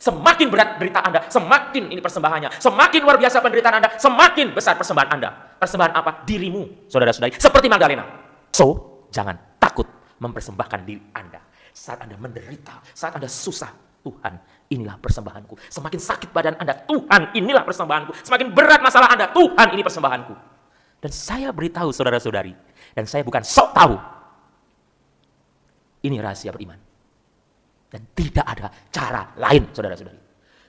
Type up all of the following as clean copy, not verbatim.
Semakin berat derita Anda, semakin ini persembahannya. Semakin luar biasa penderitaan Anda, semakin besar persembahan Anda. Persembahan apa? Dirimu, saudara-saudari. Seperti Magdalena. So, jangan takut mempersembahkan diri Anda. Saat Anda menderita, saat Anda susah, Tuhan, inilah persembahanku. Semakin sakit badan Anda, Tuhan, inilah persembahanku. Semakin berat masalah Anda, Tuhan, ini persembahanku. Dan saya beritahu saudara-saudari, dan saya bukan sok tahu. Ini rahasia beriman. Dan tidak ada cara lain, saudara-saudari.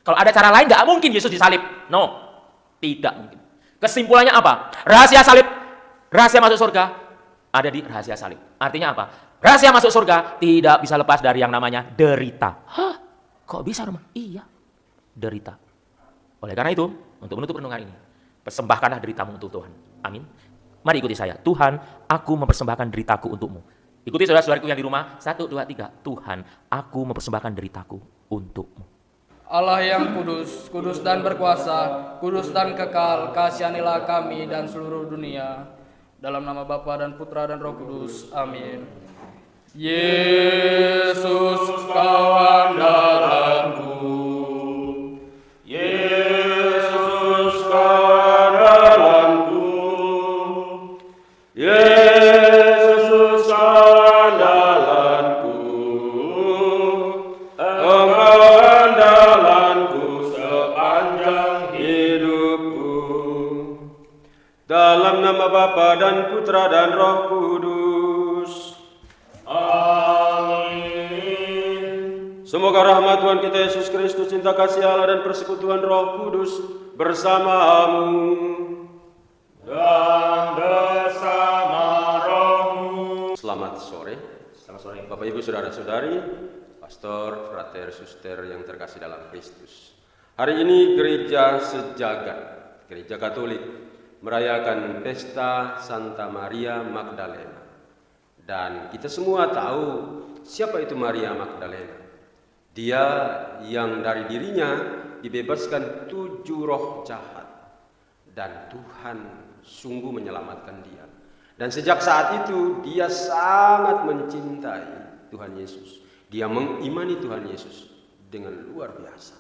Kalau ada cara lain, nggak mungkin Yesus disalib. No, tidak mungkin. Kesimpulannya apa? Rahasia salib, rahasia masuk surga, ada di rahasia salib. Artinya apa? Rahasia masuk surga tidak bisa lepas dari yang namanya derita. Hah? Kok bisa, Roman? Iya, derita. Oleh karena itu, untuk menutup renungan ini, persembahkanlah deritamu untuk Tuhan. Amin. Mari ikuti saya. Tuhan, aku mempersembahkan deritaku untukmu. Ikuti saudara-saudariku yang di rumah. 1, 2, 3. Tuhan, aku mempersembahkan deritaku untukmu. Allah yang kudus, kudus dan berkuasa, kudus dan kekal, kasihanilah kami dan seluruh dunia. Dalam nama Bapa dan Putra dan Roh Kudus. Amin. Yesus, kau andalanku. Yesus, kau andalanku. Yesus, kau andalanku. Engkau andalanku sepanjang hidupku. Dalam nama Bapa dan Putra dan Roh Kudus. Amin. Semoga rahmat Tuhan kita Yesus Kristus, cinta kasih Allah dan persekutuan Roh Kudus bersamamu dan bersama rohmu. Selamat sore. Selamat sore. Bapak Ibu Saudara-saudari, pastor, frater, suster yang terkasih dalam Kristus. Hari ini gereja sejagat, gereja Katolik, merayakan pesta Santa Maria Magdalena. Dan kita semua tahu siapa itu Maria Magdalena. Dia yang dari dirinya dibebaskan 7 roh jahat. Dan Tuhan sungguh menyelamatkan dia. Dan sejak saat itu dia sangat mencintai Tuhan Yesus. Dia mengimani Tuhan Yesus dengan luar biasa.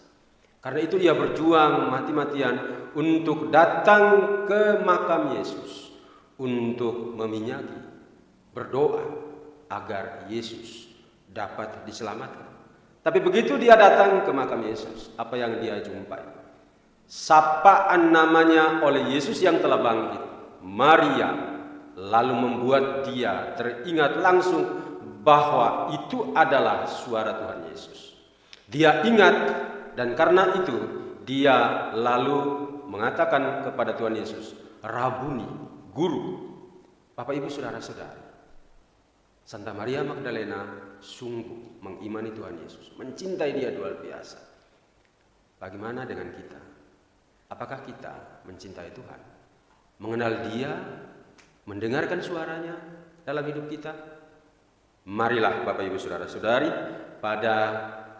Karena itu dia berjuang mati-matian untuk datang ke makam Yesus. Untuk meminyaki, berdoa agar Yesus dapat diselamatkan. Tapi begitu dia datang ke makam Yesus, apa yang dia jumpai? Sapaan namanya oleh Yesus yang telah bangkit, Maria, lalu membuat dia teringat langsung bahwa itu adalah suara Tuhan Yesus. Dia ingat, dan karena itu dia lalu mengatakan kepada Tuhan Yesus, Rabuni, Guru. Bapak Ibu Saudara-saudari, Santa Maria Magdalena sungguh mengimani Tuhan Yesus, mencintai dia luar biasa. Bagaimana dengan kita? Apakah kita mencintai Tuhan? Mengenal dia, mendengarkan suaranya dalam hidup kita? Marilah Bapak Ibu Saudara-saudari, pada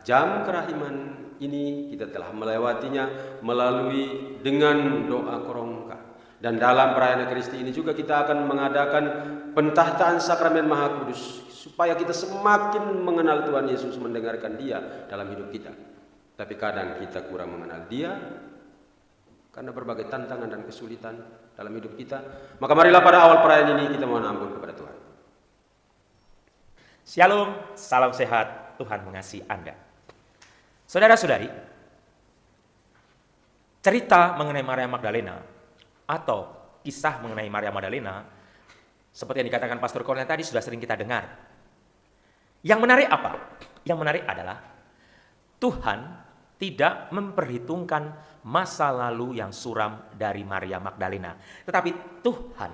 jam kerahiman ini kita telah melewatinya melalui dengan doa korongka. Dan dalam perayaan Ekaristi ini juga kita akan mengadakan pentahtaan sakramen Maha Kudus, supaya kita semakin mengenal Tuhan Yesus, mendengarkan dia dalam hidup kita. Tapi kadang kita kurang mengenal dia karena berbagai tantangan dan kesulitan dalam hidup kita. Maka marilah pada awal perayaan ini kita mohon ampun kepada Tuhan. Shalom, salam sehat, Tuhan mengasihi Anda. Saudara-saudari, cerita mengenai Maria Magdalena atau kisah mengenai Maria Magdalena, seperti yang dikatakan Pastor Cornel tadi, sudah sering kita dengar. Yang menarik apa? Yang menarik adalah Tuhan tidak memperhitungkan masa lalu yang suram dari Maria Magdalena. Tetapi Tuhan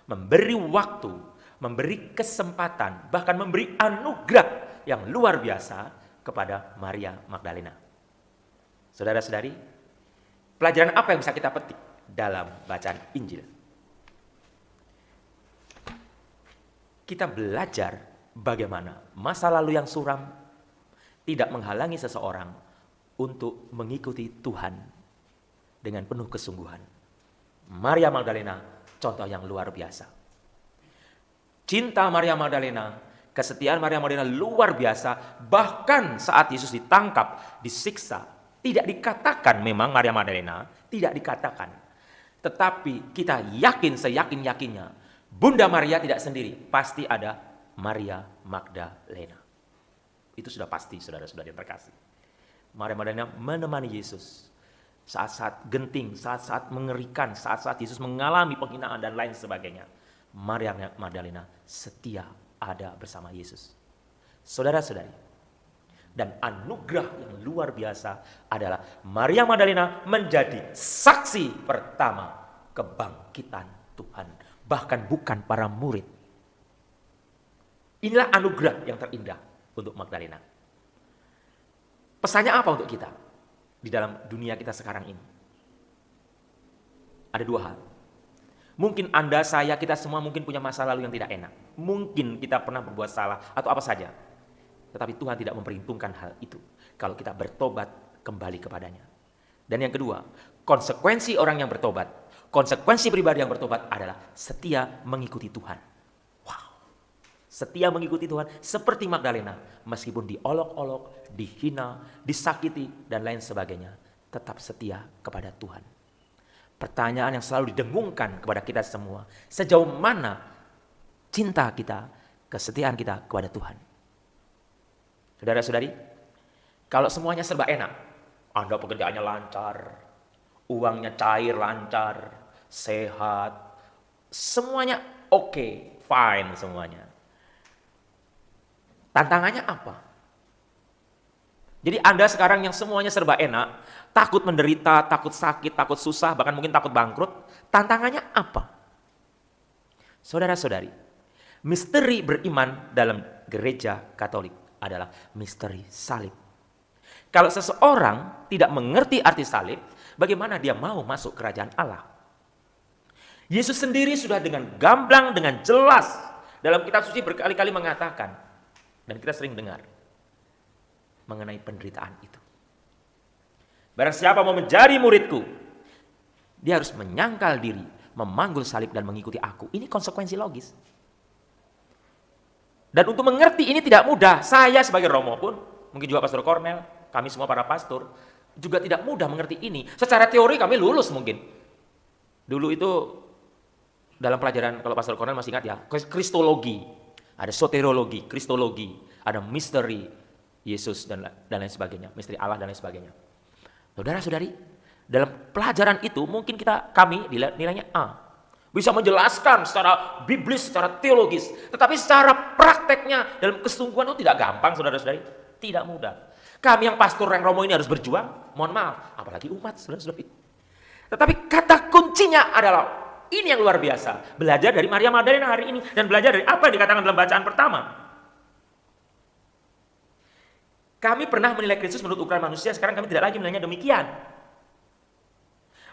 memberi waktu, memberi kesempatan, bahkan memberi anugerah yang luar biasa kepada Maria Magdalena. Saudara-saudari, pelajaran apa yang bisa kita petik dalam bacaan Injil? Kita belajar bagaimana masa lalu yang suram tidak menghalangi seseorang untuk mengikuti Tuhan dengan penuh kesungguhan. Maria Magdalena contoh yang luar biasa. Cinta Maria Magdalena Kesetiaan Maria Magdalena luar biasa. Bahkan saat Yesus ditangkap, disiksa, tidak dikatakan memang Maria Magdalena, tidak dikatakan. Tetapi kita yakin seyakin-yakinnya, Bunda Maria tidak sendiri, pasti ada Maria Magdalena. Itu sudah pasti, saudara-saudari yang terkasih. Maria Magdalena menemani Yesus saat-saat genting, saat-saat mengerikan, saat-saat Yesus mengalami penghinaan dan lain sebagainya. Maria Magdalena setia ada bersama Yesus. Saudara-saudari, dan anugerah yang luar biasa adalah Maria Magdalena menjadi saksi pertama kebangkitan Tuhan. Bahkan bukan para murid. Inilah anugerah yang terindah untuk Magdalena. Pesannya apa untuk kita di dalam dunia kita sekarang ini? Ada dua hal. Mungkin Anda, saya, kita semua mungkin punya masa lalu yang tidak enak. Mungkin kita pernah berbuat salah atau apa saja. Tetapi Tuhan tidak memperhitungkan hal itu kalau kita bertobat kembali kepadanya. Dan yang kedua, konsekuensi orang yang bertobat, konsekuensi pribadi yang bertobat adalah setia mengikuti Tuhan. Wow. Setia mengikuti Tuhan seperti Magdalena, meskipun diolok-olok, dihina, disakiti, dan lain sebagainya, tetap setia kepada Tuhan. Pertanyaan yang selalu didengungkan kepada kita semua, sejauh mana cinta kita, kesetiaan kita kepada Tuhan. Saudara-saudari, kalau semuanya serba enak, Anda pekerjaannya lancar, uangnya cair, lancar, sehat, semuanya oke, fine semuanya. Tantangannya apa? Jadi Anda sekarang yang semuanya serba enak, takut menderita, takut sakit, takut susah, bahkan mungkin takut bangkrut. Tantangannya apa? Saudara-saudari, misteri beriman dalam gereja Katolik adalah misteri salib. Kalau seseorang tidak mengerti arti salib, bagaimana dia mau masuk kerajaan Allah? Yesus sendiri sudah dengan gamblang, dengan jelas dalam kitab suci berkali-kali mengatakan, dan kita sering dengar, mengenai penderitaan itu. Barang siapa mau menjadi muridku, dia harus menyangkal diri, memanggul salib dan mengikuti aku. Ini konsekuensi logis. Dan untuk mengerti ini tidak mudah. Saya sebagai Romo pun, mungkin juga Pastor Cornel, kami semua para pastor, juga tidak mudah mengerti ini. Secara teori kami lulus mungkin. Dulu itu dalam pelajaran, kalau Pastor Cornel masih ingat ya, kristologi, ada soteriologi, kristologi, ada misteri Yesus dan lain sebagainya, misteri Allah dan lain sebagainya. Saudara-saudari, dalam pelajaran itu mungkin kami nilainya A. Bisa menjelaskan secara biblis, secara teologis. Tetapi secara prakteknya dalam kesungguhan itu tidak gampang, saudara-saudari. Tidak mudah. Kami yang pastor yang Romo ini harus berjuang, mohon maaf, apalagi umat, saudara-saudari. Tetapi kata kuncinya adalah ini yang luar biasa. Belajar dari Maria Magdalena hari ini dan belajar dari apa yang dikatakan dalam bacaan pertama. Kami pernah menilai Kristus menurut ukuran manusia, sekarang kami tidak lagi menilainya demikian.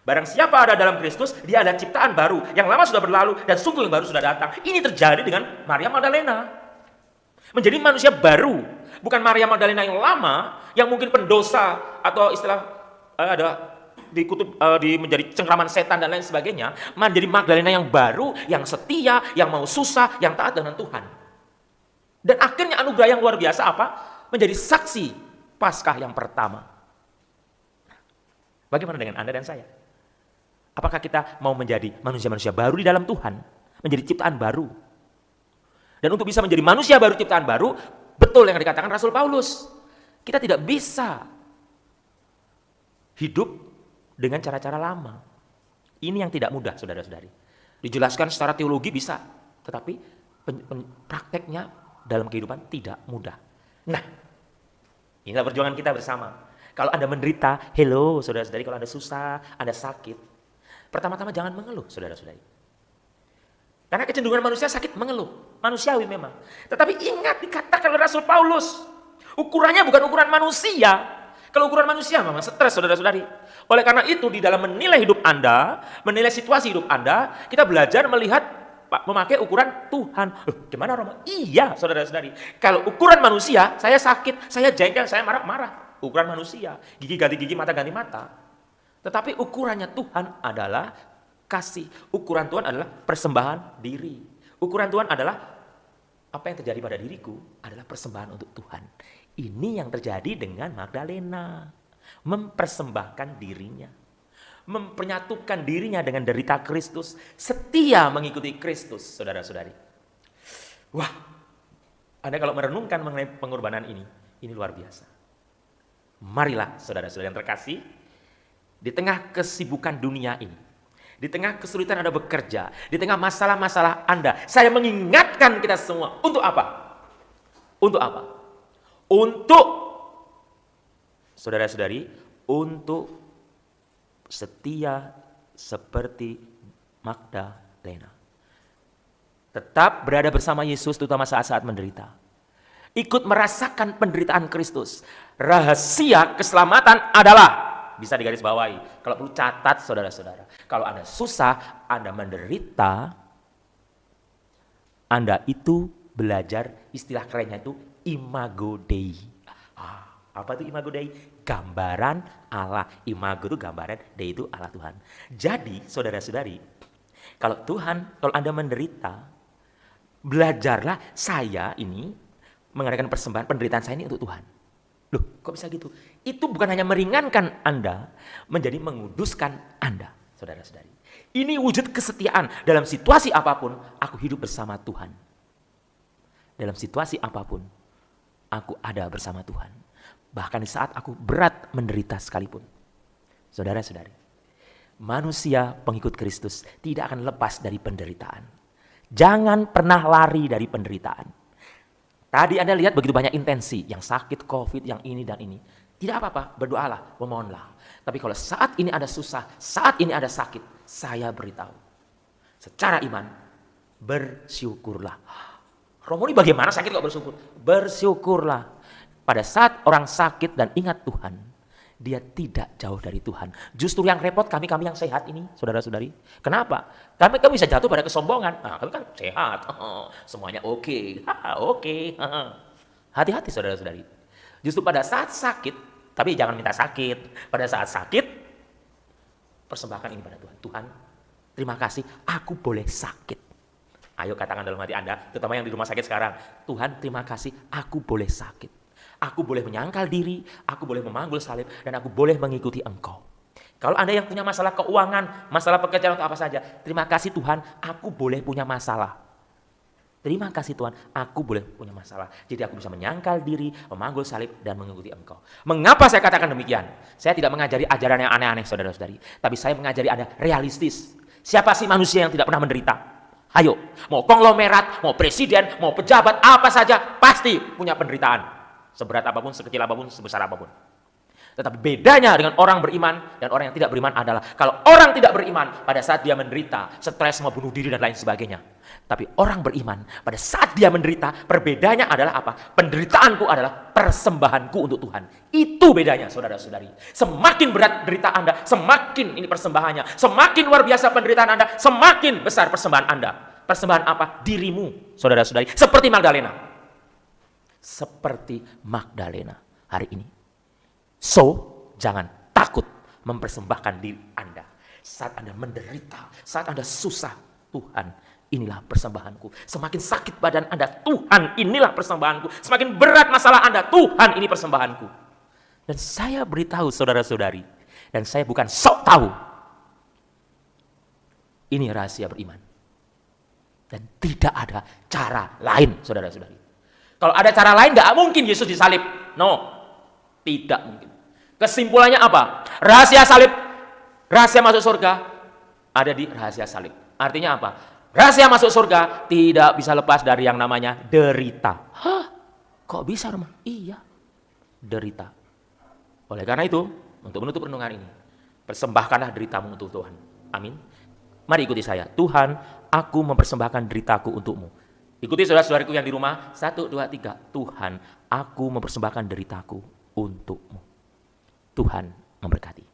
Barang siapa ada dalam Kristus, dia ada ciptaan baru. Yang lama sudah berlalu dan sungguh yang baru sudah datang. Ini terjadi dengan Maria Magdalena. Menjadi manusia baru. Bukan Maria Magdalena yang lama, yang mungkin pendosa atau istilah ada dikutip menjadi cengkraman setan dan lain sebagainya. Menjadi Magdalena yang baru, yang setia, yang mau susah, yang taat dengan Tuhan. Dan akhirnya anugerah yang luar biasa apa? Menjadi saksi Paskah yang pertama. Bagaimana dengan Anda dan saya? Apakah kita mau menjadi manusia-manusia baru di dalam Tuhan? Menjadi ciptaan baru. Dan untuk bisa menjadi manusia baru, ciptaan baru, betul yang dikatakan Rasul Paulus. Kita tidak bisa hidup dengan cara-cara lama. Ini yang tidak mudah, saudara-saudari. Dijelaskan secara teologi bisa, tetapi prakteknya dalam kehidupan tidak mudah. Nah, inilah perjuangan kita bersama. Kalau Anda menderita, hello saudara-saudari, kalau Anda susah, Anda sakit, pertama-tama jangan mengeluh, saudara-saudari. Karena kecenderungan manusia sakit mengeluh, manusiawi memang. Tetapi ingat dikatakan oleh Rasul Paulus, ukurannya bukan ukuran manusia. Kalau ukuran manusia memang stres, saudara-saudari. Oleh karena itu di dalam menilai hidup Anda, menilai situasi hidup Anda, kita belajar melihat memakai ukuran Tuhan. Gimana Romo? Iya, saudara-saudari. Kalau ukuran manusia, saya sakit, saya jengkel, saya marah-marah. Ukuran manusia, gigi ganti gigi, mata ganti mata. Tetapi ukurannya Tuhan adalah kasih. Ukuran Tuhan adalah persembahan diri. Ukuran Tuhan adalah apa yang terjadi pada diriku adalah persembahan untuk Tuhan. Ini yang terjadi dengan Magdalena. Mempersembahkan dirinya. Mempenyatukan dirinya dengan derita Kristus. Setia mengikuti Kristus, saudara-saudari. Wah, Anda kalau merenungkan mengenai pengorbanan ini luar biasa. Marilah saudara-saudara yang terkasih, di tengah kesibukan dunia ini, di tengah kesulitan Anda bekerja, di tengah masalah-masalah Anda, saya mengingatkan kita semua, untuk apa? Untuk apa? Untuk, saudara-saudari, untuk setia seperti Magdalena. Tetap berada bersama Yesus terutama saat-saat menderita. Ikut merasakan penderitaan Kristus. Rahasia keselamatan adalah, bisa digarisbawahi, kalau perlu catat saudara-saudara. Kalau Anda susah, Anda menderita, Anda itu belajar, istilah kerennya itu imago Dei. Apa itu imago Dei? Gambaran Allah. Imago itu gambaran, Dei itu Allah Tuhan. Jadi saudara-saudari, kalau Anda menderita, belajarlah saya ini mengadakan persembahan penderitaan saya ini untuk Tuhan. Loh, kok bisa gitu? Itu bukan hanya meringankan Anda, menjadi menguduskan Anda, saudara-saudari. Ini wujud kesetiaan. Dalam situasi apapun, aku hidup bersama Tuhan. Dalam situasi apapun, aku ada bersama Tuhan. Bahkan di saat aku berat menderita sekalipun. Saudara-saudari, manusia pengikut Kristus tidak akan lepas dari penderitaan. Jangan pernah lari dari penderitaan. Tadi Anda lihat begitu banyak intensi, yang sakit, COVID, yang ini dan ini. Tidak apa-apa, berdoalah, memohonlah. Tapi kalau saat ini ada susah, saat ini ada sakit, saya beritahu. Secara iman, bersyukurlah. Romo ini bagaimana sakit kok bersyukur? Bersyukurlah. Pada saat orang sakit dan ingat Tuhan, dia tidak jauh dari Tuhan. Justru yang repot kami yang sehat ini, saudara-saudari. Kenapa? Kami bisa jatuh pada kesombongan. Nah, kami kan sehat, semuanya oke. Hati-hati saudara-saudari. Justru pada saat sakit, tapi jangan minta sakit. Pada saat sakit, persembahkan ini pada Tuhan. Tuhan, terima kasih, aku boleh sakit. Ayo katakan dalam hati Anda, terutama yang di rumah sakit sekarang. Tuhan, terima kasih, aku boleh sakit. Aku boleh menyangkal diri, aku boleh memanggul salib, dan aku boleh mengikuti Engkau. Kalau Anda yang punya masalah keuangan, masalah pekerjaan atau apa saja, terima kasih Tuhan, aku boleh punya masalah. Terima kasih Tuhan, aku boleh punya masalah. Jadi aku bisa menyangkal diri, memanggul salib, dan mengikuti Engkau. Mengapa saya katakan demikian? Saya tidak mengajari ajaran yang aneh-aneh, saudara-saudari. Tapi saya mengajari Anda realistis. Siapa sih manusia yang tidak pernah menderita? Ayo, mau konglomerat, mau presiden, mau pejabat, apa saja, pasti punya penderitaan. Seberat apapun, sekecil apapun, sebesar apapun. Tetapi bedanya dengan orang beriman dan orang yang tidak beriman adalah, kalau orang tidak beriman pada saat dia menderita, stres, mau bunuh diri dan lain sebagainya. Tapi orang beriman pada saat dia menderita, perbedaannya adalah apa? Penderitaanku adalah persembahanku untuk Tuhan. Itu bedanya saudara-saudari. Semakin berat derita Anda, semakin ini persembahannya. Semakin luar biasa penderitaan Anda, semakin besar persembahan Anda. Persembahan apa? Dirimu, saudara-saudari. Seperti Magdalena. Seperti Magdalena hari ini. So, jangan takut mempersembahkan diri Anda. Saat Anda menderita, saat Anda susah, Tuhan, inilah persembahanku. Semakin sakit badan Anda, Tuhan, inilah persembahanku. Semakin berat masalah Anda, Tuhan, ini persembahanku. Dan saya beritahu saudara-saudari, dan saya bukan sok tahu. Ini rahasia beriman. Dan tidak ada cara lain, saudara-saudari. Kalau ada cara lain, nggak mungkin Yesus disalib. No, tidak mungkin. Kesimpulannya apa? Rahasia salib, rahasia masuk surga, ada di rahasia salib. Artinya apa? Rahasia masuk surga tidak bisa lepas dari yang namanya derita. Hah? Kok bisa, Roma? Iya, derita. Oleh karena itu, untuk menutup renungan ini, persembahkanlah deritamu untuk Tuhan. Amin. Mari ikuti saya. Tuhan, aku mempersembahkan deritaku untukmu. Ikuti saudara-saudariku yang di rumah. 1, 2, 3. Tuhan, aku mempersembahkan deritaku untukmu. Tuhan memberkati.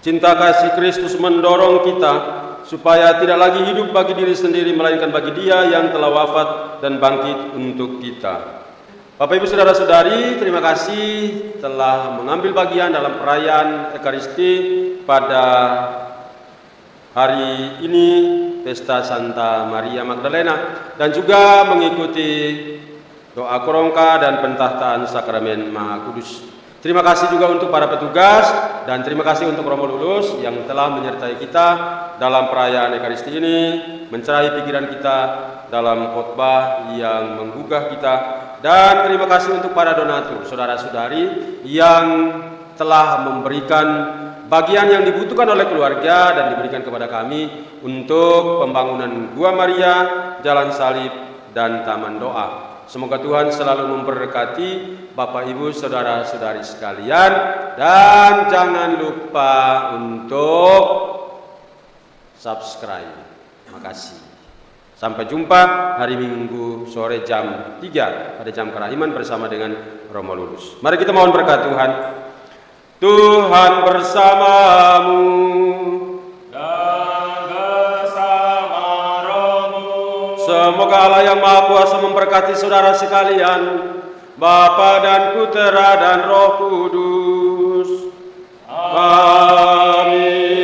Cinta kasih Kristus mendorong kita supaya tidak lagi hidup bagi diri sendiri, melainkan bagi Dia yang telah wafat dan bangkit untuk kita. Bapak Ibu Saudara-saudari, terima kasih telah mengambil bagian dalam perayaan Ekaristi pada hari ini, Pesta Santa Maria Magdalena, dan juga mengikuti doa korongka dan pentahtaan sakramen Maha Kudus. Terima kasih juga untuk para petugas dan terima kasih untuk Romo Lulus yang telah menyertai kita dalam perayaan Ekaristi ini, mencerahi pikiran kita dalam khotbah yang menggugah kita, dan terima kasih untuk para donatur, saudara-saudari yang telah memberikan bagian yang dibutuhkan oleh keluarga dan diberikan kepada kami untuk pembangunan Gua Maria, Jalan Salib, dan Taman Doa. Semoga Tuhan selalu memberkati Bapak Ibu Saudara-saudari sekalian, dan jangan lupa untuk subscribe. Terima kasih. Sampai jumpa hari Minggu sore jam 3 pada jam kerahiman bersama dengan Romo Lulus. Mari kita mohon berkat Tuhan. Tuhan bersamamu Dan bersama rohmu. Semoga Allah yang Maha Kuasa memberkati saudara sekalian, Bapa dan Putera dan Roh Kudus. Amin.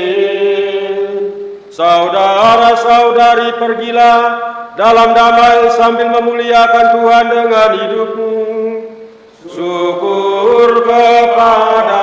Saudara-saudari, pergilah dalam damai sambil memuliakan Tuhan dengan hidupmu. Syukur kepada